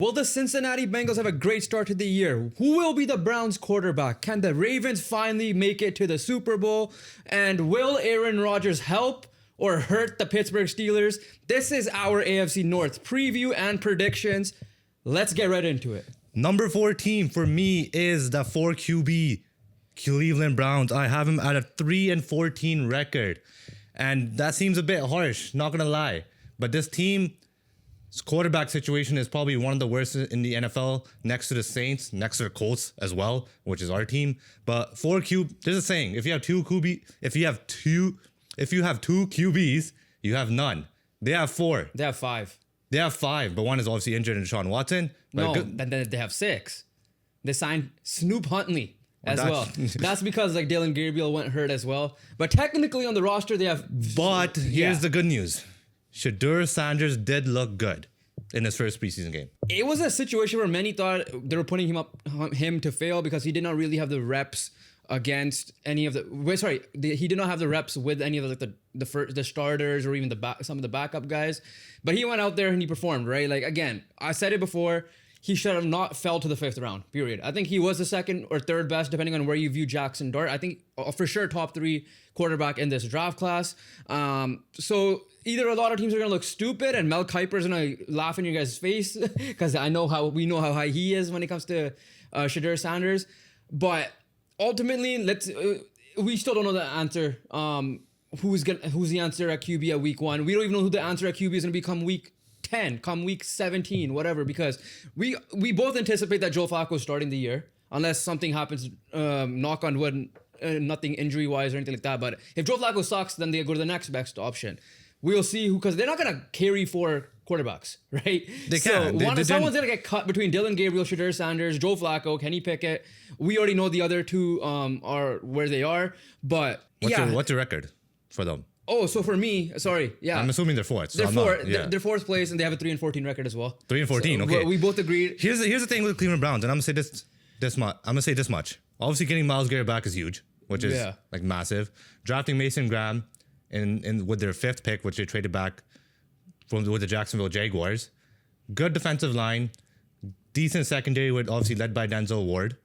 Will the Cincinnati Bengals have a great start to the year? Who will be the Browns quarterback? Can the Ravens finally make it to the Super Bowl? And will Aaron Rodgers help or hurt the Pittsburgh Steelers? This is our AFC North preview and predictions. Let's get right into it. Number 4 team for me is the 4 QB Cleveland Browns. I have them at a 3-14 record. And that seems a bit harsh, not going to lie. But this team's quarterback situation is probably one of the worst in the NFL, next to the Saints, next to the Colts as well, which is our team. But there's a saying, if you have two QBs, you have none. They have 4. They have 5. They have 5, but one is obviously injured in Deshaun Watson. No, then they have 6. They signed Snoop Huntley as well. That's because like Dylan Gabriel went hurt as well. But technically on the roster they have. But here's the good news: Shedeur Sanders did look good in his first preseason game. It was a situation where many thought they were putting him to fail because he did not really have the reps against any of the. He did not have the reps with any of the starters or even some of the backup guys. But he went out there and he performed, right? Like again, I said it before. He should have not fell to the 5th round, period. I think he was the 2nd or 3rd best, depending on where you view Jackson Dart. I think for sure top 3 quarterback in this draft class. So either a lot of teams are going to look stupid and Mel Kiper's going to laugh in your guys' face because we know how high he is when it comes to Shedeur Sanders. But ultimately, we still don't know the answer. Who's the answer at QB at week 1? We don't even know who the answer at QB is going to be come week 10, come week 17, whatever, because we both anticipate that Joe Flacco is starting the year, unless something happens, knock on wood, nothing injury-wise or anything like that. But if Joe Flacco sucks, then they go to the next best option. We'll see who, because they're not going to carry 4 quarterbacks, right? They can't. Someone's going to get cut between Dylan Gabriel, Shedeur Sanders, Joe Flacco, Kenny Pickett. We already know the other 2 are where they are, but What's your record for them? Oh, so for me, I'm assuming they're 4th. So they're 4th place, and they have a 3-14 record as well. 3-14, okay. We both agreed. Here's the thing with Cleveland Browns, and I'm gonna say this much. I'm gonna say this much. Obviously, getting Myles Garrett back is huge, which is like massive. Drafting Mason Graham in with their 5th pick, which they traded back with the Jacksonville Jaguars. Good defensive line, decent secondary, with obviously led by Denzel Ward.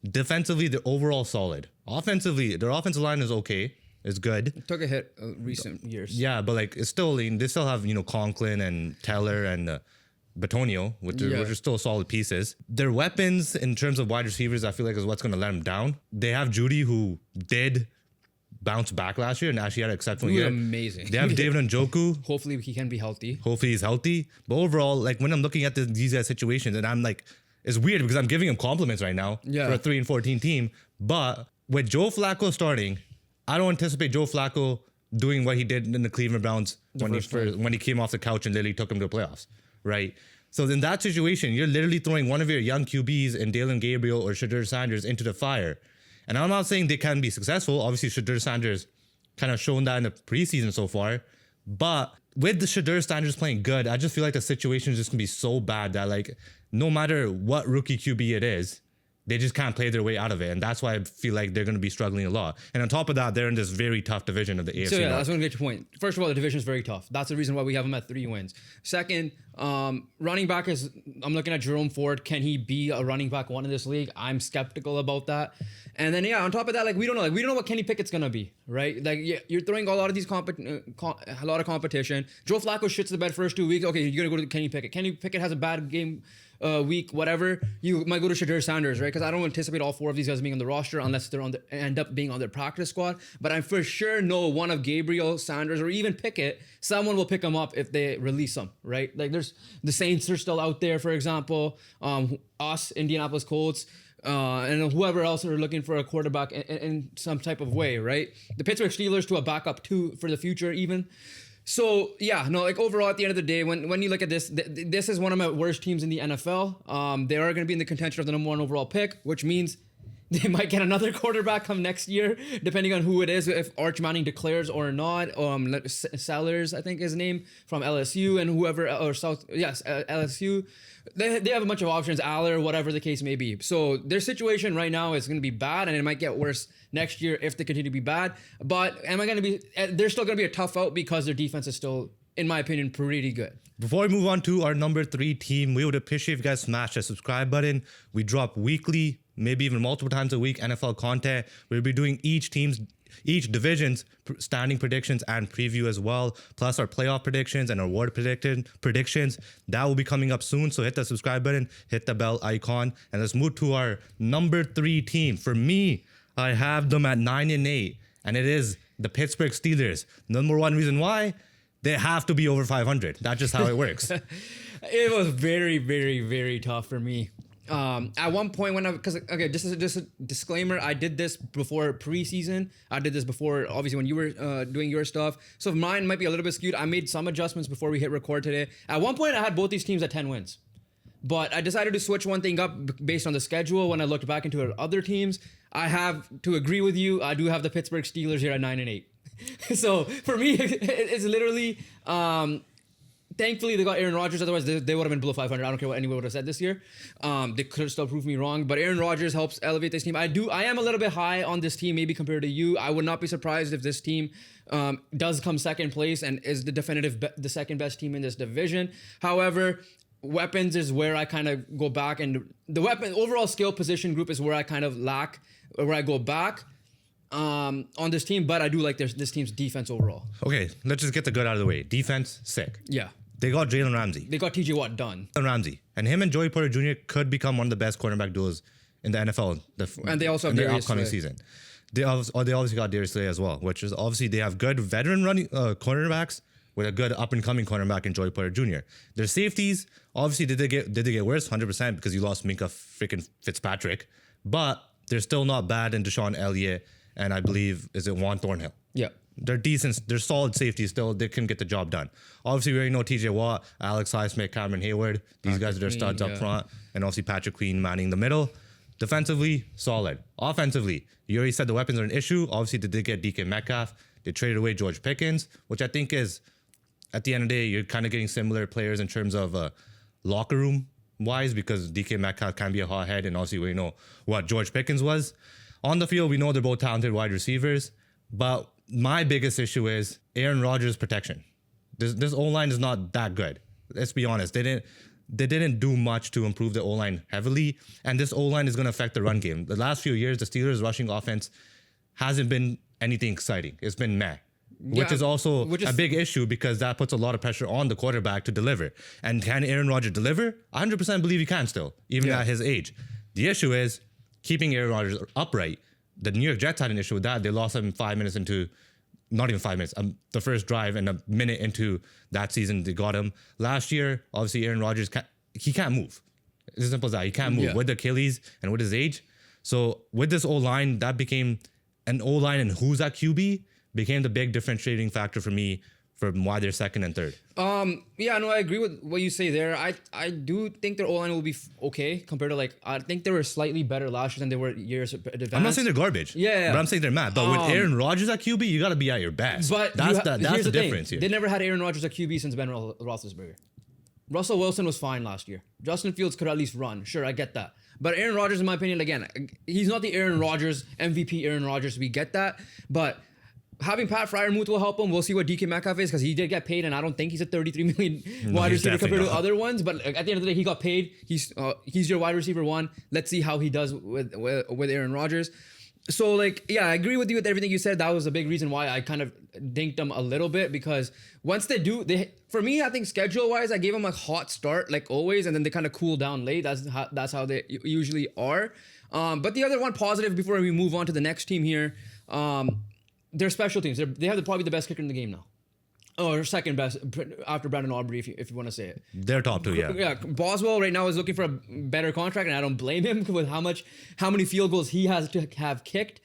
Defensively, they're overall solid. Offensively, their offensive line is okay. It's good. It took a hit recent years. Yeah, but like it's still, they still have, Conklin and Teller and Batonio, which are still solid pieces. Their weapons in terms of wide receivers, I feel like is what's going to let them down. They have Judy, who did bounce back last year and actually had an exceptional year. Amazing. They have David Njoku. Hopefully he can be healthy. Hopefully he's healthy. But overall, like when I'm looking at these guys' situations, and I'm like, it's weird because I'm giving him compliments right now for a 3-14 team. But with Joe Flacco starting, I don't anticipate Joe Flacco doing what he did in the Cleveland Browns when he came off the couch and literally took him to the playoffs, right? So in that situation, you're literally throwing one of your young QBs in Dylan Gabriel or Shedeur Sanders into the fire. And I'm not saying they can be successful. Obviously, Shedeur Sanders kind of shown that in the preseason so far. But with the Shedeur Sanders playing good, I just feel like the situation is just going to be so bad that like no matter what rookie QB it is, they just can't play their way out of it. And that's why I feel like they're going to be struggling a lot. And on top of that, they're in this very tough division of the AFC. So North. that's going to get your point. First of all, the division is very tough. That's the reason why we have them at 3 wins. Second, running back I'm looking at Jerome Ford. Can he be a running back 1 in this league? I'm skeptical about that. And then, on top of that, we don't know what Kenny Pickett's going to be, right? You're throwing a lot of these a lot of competition. Joe Flacco shits the bed first 2 weeks. Okay, you're going to go to Kenny Pickett. Kenny Pickett has a bad game week, whatever. You might go to Shedeur Sanders, right? Because I don't anticipate all 4 of these guys being on the roster unless they're end up being on their practice squad. But I for sure know one of Gabriel, Sanders, or even Pickett, someone will pick them up if they release them, right? Like there's the Saints are still out there, for example. Us, Indianapolis Colts, and whoever else are looking for a quarterback in some type of way, right? The Pittsburgh Steelers to a backup too for the future even. So overall at the end of the day, when you look at this, this is one of my worst teams in the NFL. They are going to be in the contention of the number 1 overall pick, which means they might get another quarterback come next year, depending on who it is, if Arch Manning declares or not. Sellers, I think his name, from LSU, and whoever, LSU. They have a bunch of options, Aller, whatever the case may be. So their situation right now is going to be bad, and it might get worse next year if they continue to be bad. But they're still going to be a tough out because their defense is still in my opinion, pretty good. Before we move on to our number 3 team, we would appreciate if you guys smash the subscribe button. We drop weekly, maybe even multiple times a week, NFL content. We'll be doing each division's standing predictions and preview as well, plus our playoff predictions and our award predictions. That will be coming up soon. So hit the subscribe button, hit the bell icon, and let's move to our number 3 team. For me, I have them at 9-8, and it is the Pittsburgh Steelers. Number one reason why. They have to be over 500. That's just how it works. It was very, very, very tough for me. At one point just a disclaimer, I did this before preseason. I did this before, obviously, when you were doing your stuff. So mine might be a little bit skewed. I made some adjustments before we hit record today. At one point, I had both these teams at 10 wins. But I decided to switch one thing up based on the schedule. When I looked back into other teams, I have to agree with you. I do have the Pittsburgh Steelers here at 9-8. So for me, it's literally, thankfully they got Aaron Rodgers. Otherwise they would have been below 500. I don't care what anyone would have said this year. They could have still proved me wrong, but Aaron Rodgers helps elevate this team. I am a little bit high on this team, maybe compared to you. I would not be surprised if this team does come second place and is the second best team in this division. However, weapons is where I kind of go back, and the overall skill position group is where I kind of lack, where I go back on this team. But I do like this team's defense overall. Okay, let's just get the good out of the way. Defense, sick. Yeah. They got Jalen Ramsey. They got TJ Watt done. Ramsey. And him and Joey Porter Jr. could become one of the best cornerback duos in the NFL. And they also have the upcoming season. They obviously got Darius Slay as well, which is obviously they have good veteran running cornerbacks with a good up and coming cornerback in Joey Porter Jr. Their safeties, obviously, did they get worse? 100%, because you lost Minka freaking Fitzpatrick, but they're still not bad in Deshaun Elliott, and I believe is it Juan Thornhill. Yeah. They're decent. They're solid safeties still. They can get the job done. Obviously, we already know TJ Watt, Alex Highsmith, Cameron Hayward. These guys are their studs up front, and obviously Patrick Queen manning the middle. Defensively, solid. Offensively, you already said the weapons are an issue. Obviously, they did get DK Metcalf. They traded away George Pickens, which I think is, at the end of the day, you're kind of getting similar players in terms of locker room wise, because DK Metcalf can be a hothead, and obviously we know what George Pickens was. On the field, we know they're both talented wide receivers, but my biggest issue is Aaron Rodgers' protection. This O-line is not that good. Let's be honest. They didn't do much to improve the O-line heavily, and this O-line is going to affect the run game. The last few years, the Steelers' rushing offense hasn't been anything exciting. It's been meh. Which is also a big issue, because that puts a lot of pressure on the quarterback to deliver. And can Aaron Rodgers deliver? 100% believe he can still, even at his age. The issue is keeping Aaron Rodgers upright. The New York Jets had an issue with that. They lost him 5 minutes into, not even 5 minutes, the first drive, and a minute into that season, they got him. Last year, obviously, Aaron Rodgers, he can't move. It's as simple as that. He can't move with the Achilles and with his age. So with this O-line, that became an O-line, and who's at QB became the big differentiating factor for me for why they're second and third. Yeah, no, I agree with what you say there. I do think their O-line will be okay compared to, I think they were slightly better last year than they were years advanced. I'm not saying they're garbage. Yeah. But I'm saying they're mad. But with Aaron Rodgers at QB, you got to be at your best. But that's the thing. difference here. They never had Aaron Rodgers at QB since Ben Roethlisberger. Russell Wilson was fine last year. Justin Fields could at least run. Sure, I get that. But Aaron Rodgers, in my opinion, again, he's not the Aaron Rodgers, MVP Aaron Rodgers. We get that. But having Pat Freiermuth will help him. We'll see what DK Metcalf is, because he did get paid, and I don't think he's a $33 million wide receiver compared to other ones. But at the end of the day, he got paid. He's your wide receiver one. Let's see how he does with Aaron Rodgers. So, I agree with you with everything you said. That was a big reason why I kind of dinked them a little bit, because once for me, I think schedule-wise, I gave them a hot start, like always, and then they kind of cool down late. That's how they usually are. But the other one positive before we move on to the next team here, their special teams. They have probably the best kicker in the game now. Or second best after Brandon Aubrey, if you want to say it. They're top two, yeah. Yeah, Boswell right now is looking for a better contract, and I don't blame him with how many field goals he has to have kicked.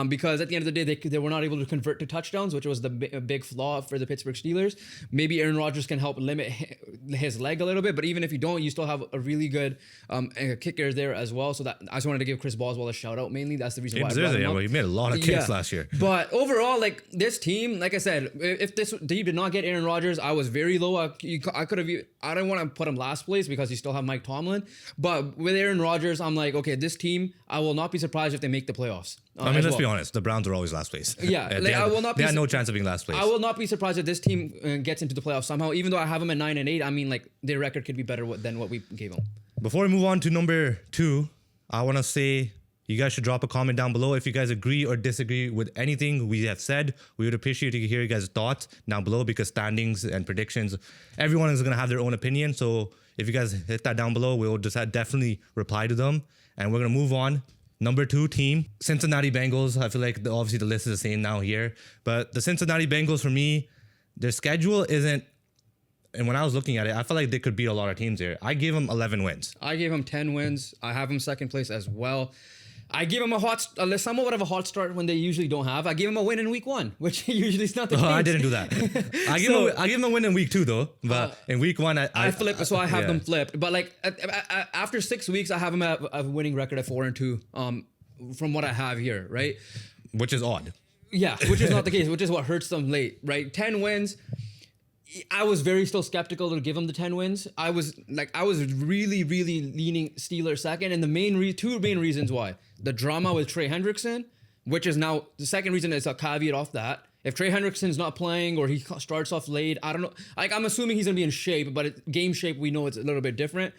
Because at the end of the day, they were not able to convert to touchdowns, which was the big flaw for the Pittsburgh Steelers. Maybe Aaron Rodgers can help limit his leg a little bit, but even if you don't, you still have a really good kicker there as well. So that I just wanted to give Chris Boswell a shout out. Mainly, that's the reason why I brought him up. Well, he made a lot of kicks last year. But overall, this team, like I said, if this team did not get Aaron Rodgers, I was very low. I could have. I don't want to put him last place because you still have Mike Tomlin. But with Aaron Rodgers, I'm like, okay, this team, I will not be surprised if they make the playoffs. I mean, let's be honest. The Browns are always last place. Yeah, they had no chance of being last place. I will not be surprised if this team gets into the playoffs somehow. Even though I have them at 9-8, I mean, like their record could be better than what we gave them. Before we move on to number 2, I want to say you guys should drop a comment down below if you guys agree or disagree with anything we have said. We would appreciate to hear you guys' thoughts down below because standings and predictions, everyone is going to have their own opinion. So if you guys hit that down below, we'll just definitely reply to them. And we're going to move on. Number 2 team, Cincinnati Bengals. I feel like obviously the list is the same now here. But the Cincinnati Bengals, for me, their schedule isn't, and when I was looking at it, I felt like they could beat a lot of teams here. I gave them 11 wins. I gave them 10 wins. I have them second place as well. I give them somewhat of a hot start when they usually don't have. I gave them a win in week 1, which usually is not the case. I didn't do that. I give them a win in week 2 though, but in week 1 I flip. So I have them flipped. But like after 6 weeks, I have them at a winning record of 4-2. From what I have here, right? Which is odd. Yeah, which is not the case. Which is what hurts them late, right? 10 wins. I was very still skeptical to give them the 10 wins. I was really, really leaning Steelers second. And the two main reasons why. The drama with Trey Hendrickson, which is now the second reason is a caveat off that. If Trey Hendrickson's not playing or he starts off late, I don't know. Like, I'm assuming he's going to be in shape, but game shape, we know it's a little bit different.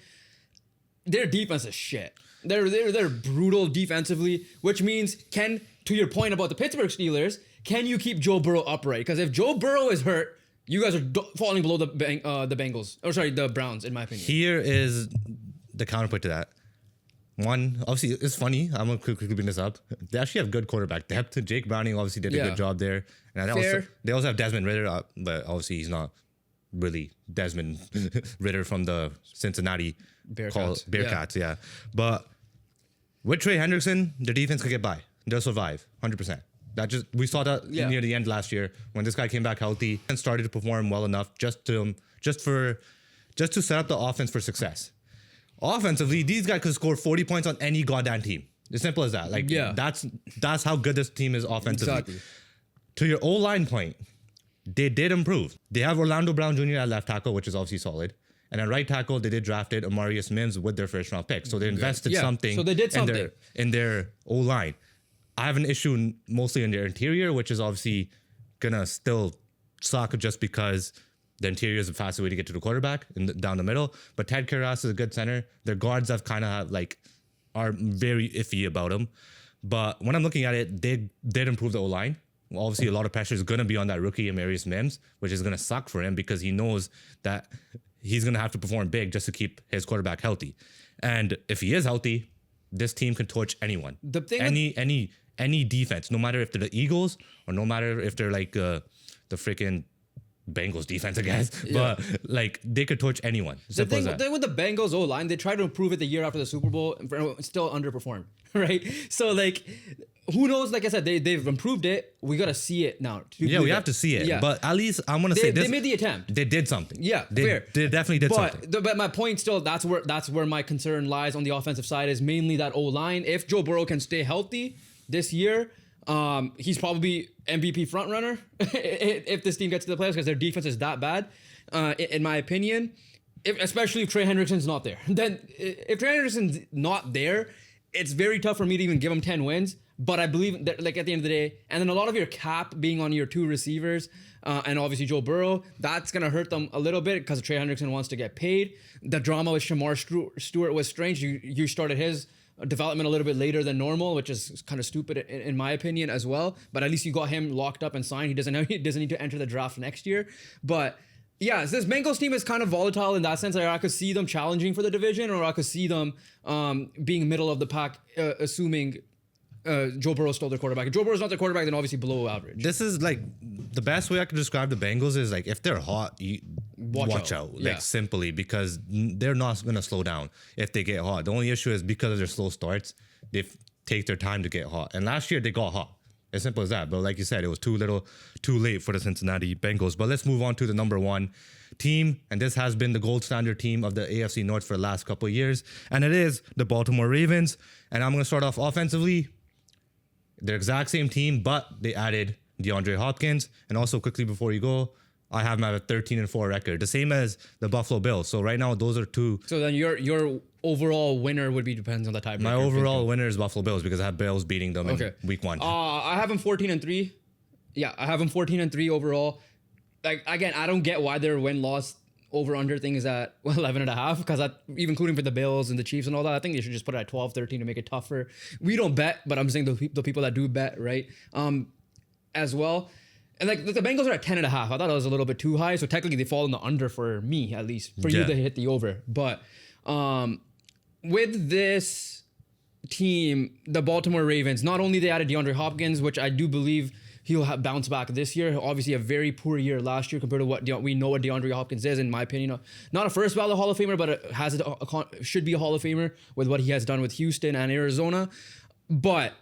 Their defense is shit. They're brutal defensively, which means, to your point about the Pittsburgh Steelers, can you keep Joe Burrow upright? Because if Joe Burrow is hurt, you guys are falling below the Bengals. Or sorry, the Browns, in my opinion. Here is the counterpoint to that. One, obviously, it's funny. I'm going to quickly bring this up. They actually have good quarterback depth. Jake Browning obviously did a good job there. And they also have Desmond Ridder, but obviously he's not really Desmond Ridder from the Cincinnati Bearcats. Yeah. But with Trey Hendrickson, the defense could get by. They'll survive 100%. We saw that near the end last year when this guy came back healthy and started to perform well enough just to set up the offense for success. Offensively, these guys could score 40 points on any goddamn team. As simple as that. That's how good this team is offensively. Exactly. To your O-line point, they did improve. They have Orlando Brown Jr. at left tackle, which is obviously solid. And at right tackle, they did drafted Amarius Mims with their first round pick. So they invested something, so they did something in their O-line. I have an issue mostly in their interior, which is obviously going to still suck just because the interior is the fastest way to get to the quarterback down the middle. But Ted Karras is a good center. Their guards are very iffy about them. But when I'm looking at it, they did improve the O-line. Well, obviously, a lot of pressure is going to be on that rookie Amarius Mims, which is going to suck for him because he knows that he's going to have to perform big just to keep his quarterback healthy. And if he is healthy, this team can torch anyone. Any defense, no matter if they're the Eagles or no matter if they're like the freaking Bengals defense, I guess. Yeah. But like they could torch anyone. The thing with the Bengals O-line, they tried to improve it the year after the Super Bowl and still underperformed, right? So like, who knows? Like I said, they've improved it. We got to see it now. We have to see it. Yeah. But at least I'm going to say this. They made the attempt. They did something. Yeah, fair. They definitely did something. But my point still, that's where my concern lies on the offensive side is mainly that O-line. If Joe Burrow can stay healthy this year, he's probably MVP frontrunner if this team gets to the playoffs because their defense is that bad, in my opinion. Especially if Trey Hendrickson's not there. Then if Trey Hendrickson's not there, it's very tough for me to even give him 10 wins. But I believe that, like, at the end of the day, and then a lot of your cap being on your 2 receivers, and obviously Joe Burrow, that's going to hurt them a little bit because Trey Hendrickson wants to get paid. The drama with Shamar Stewart was strange. You started his development a little bit later than normal, which is kind of stupid in my opinion as well. But at least you got him locked up and signed. He doesn't need to enter the draft next year. But yeah, this Bengals team is kind of volatile in that sense. I could see them challenging for the division, or I could see them being middle of the pack, assuming Joe Burrow stole their quarterback. If Joe Burrow's not their quarterback, then obviously below average. This is like the best way I could describe the Bengals is like if they're hot, watch out. Like simply because they're not going to slow down if they get hot. The only issue is because of their slow starts, they take their time to get hot. And last year they got hot. As simple as that. But like you said, it was too late for the Cincinnati Bengals. But let's move on to the number 1 team. And this has been the gold standard team of the AFC North for the last couple of years. And it is the Baltimore Ravens. And I'm going to start off offensively. They're exact same team, but they added DeAndre Hopkins. And also quickly before you go, I have them at a 13-4 record, the same as the Buffalo Bills. So right now, those are two. So then your overall winner would be depends on the tiebreaker. My overall winner is Buffalo Bills because I have Bills beating them in week 1. I have them 14-3. Yeah, I have them 14-3 overall. Like again, I don't get why their win-loss over-under thing is at 11.5 because even including for the Bills and the Chiefs and all that, I think they should just put it at 12-13 to make it tougher. We don't bet, but I'm saying the people that do bet, right? As well. And like the Bengals are at 10.5. I thought that was a little bit too high. So technically they fall in the under for me, at least. For you to hit the over. But with this team, the Baltimore Ravens, not only they added DeAndre Hopkins, which I do believe he'll have bounced back this year. Obviously a very poor year last year compared to what we know what DeAndre Hopkins is, in my opinion. Not a first ballot Hall of Famer, but should be a Hall of Famer with what he has done with Houston and Arizona. But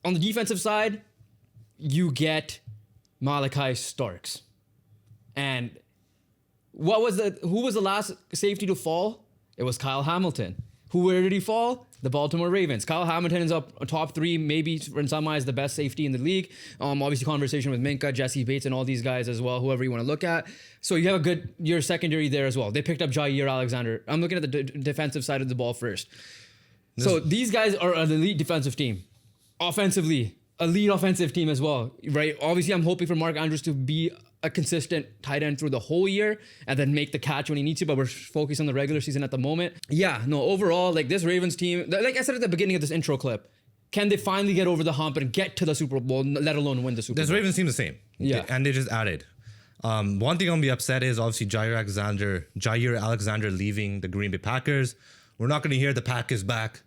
on the defensive side, you get Malachi Starks. And who was the last safety to fall? It was Kyle Hamilton. Where did he fall? The Baltimore Ravens. Kyle Hamilton is up top 3, maybe in some eyes the best safety in the league. Obviously conversation with Minka, Jesse Bates, and all these guys as well, whoever you want to look at. So you have your secondary there as well. They picked up Jair Alexander. I'm looking at the defensive side of the ball first. So these guys are an elite defensive team. Offensively, elite offensive team as well, right? Obviously, I'm hoping for Mark Andrews to be a consistent tight end through the whole year and then make the catch when he needs to, but we're focused on the regular season at the moment. Yeah, no, overall, like this Ravens team, like I said at the beginning of this intro clip, can they finally get over the hump and get to the Super Bowl, let alone win the Super Bowl? This Ravens team the same. Yeah. And they just added. One thing I'm going to be upset is obviously Jair Alexander leaving the Green Bay Packers. We're not going to hear the pack is back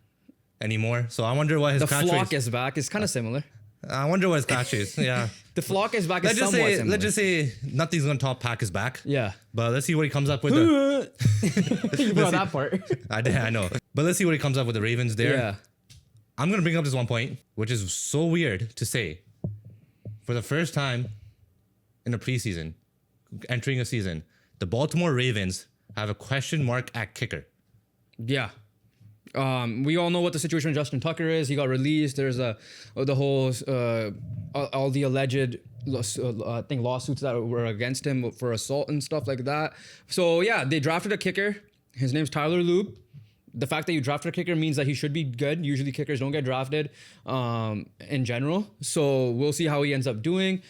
anymore. So I wonder what his catchphrase... The flock is back. It's kind of similar. I wonder what his catch is. Yeah. The flock is back. Let's just say nothing's gonna top Pack is back. Yeah. But let's see what he comes up with. You brought that part. I know. But let's see what he comes up with the Ravens there. Yeah. I'm gonna bring up this one point, which is so weird to say. For the first time in a preseason, entering a season, the Baltimore Ravens have a question mark at kicker. Yeah. We all know what the situation with Justin Tucker is. He got released. There's the whole all the alleged lawsuits that were against him for assault and stuff like that. So yeah, they drafted a kicker. His name's Tyler Loop. The fact that you drafted a kicker means that he should be good. Usually kickers don't get drafted in general. So we'll see how he ends up doing.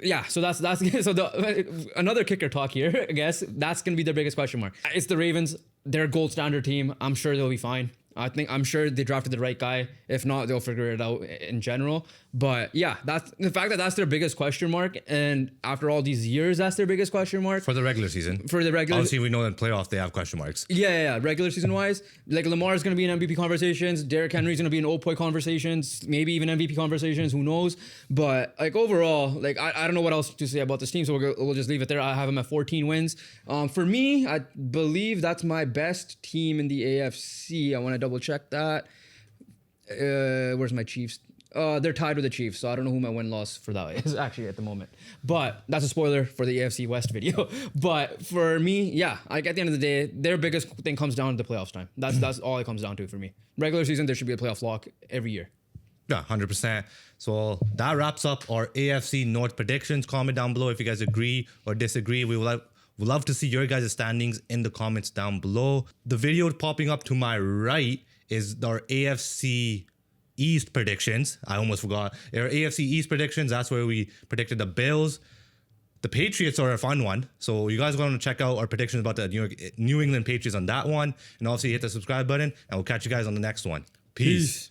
Yeah, so that's so another kicker talk here. I guess that's gonna be their biggest question mark. It's the Ravens. They're a gold standard team. I'm sure they'll be fine. I'm sure they drafted the right guy. If not, they'll figure it out in general. But yeah, that's the fact that that's their biggest question mark. And after all these years, that's their biggest question mark. For the regular season. Obviously, we know that in playoff, they have question marks. Yeah. Regular season wise, like Lamar is going to be in MVP conversations. Derrick Henry's going to be in OPOY conversations. Maybe even MVP conversations. Who knows? But like overall, like I don't know what else to say about this team. So we'll just leave it there. I have them at 14 wins. For me, I believe that's my best team in the AFC. I want to double check that. Where's my Chiefs? They're tied with the Chiefs, so I don't know who my win-loss for that is actually at the moment. But that's a spoiler for the AFC West video. But for me, yeah, like at the end of the day, their biggest thing comes down to the playoffs time. That's all it comes down to for me. Regular season, there should be a playoff lock every year. Yeah, 100%. So that wraps up our AFC North predictions. Comment down below if you guys agree or disagree. We'd love to see your guys' standings in the comments down below. The video popping up to my right is our AFC East predictions. I almost forgot. Our AFC East predictions, that's where we predicted the Bills. The Patriots are a fun one. So you guys are going to check out our predictions about the New England Patriots on that one. And also hit the subscribe button. And we'll catch you guys on the next one. Peace.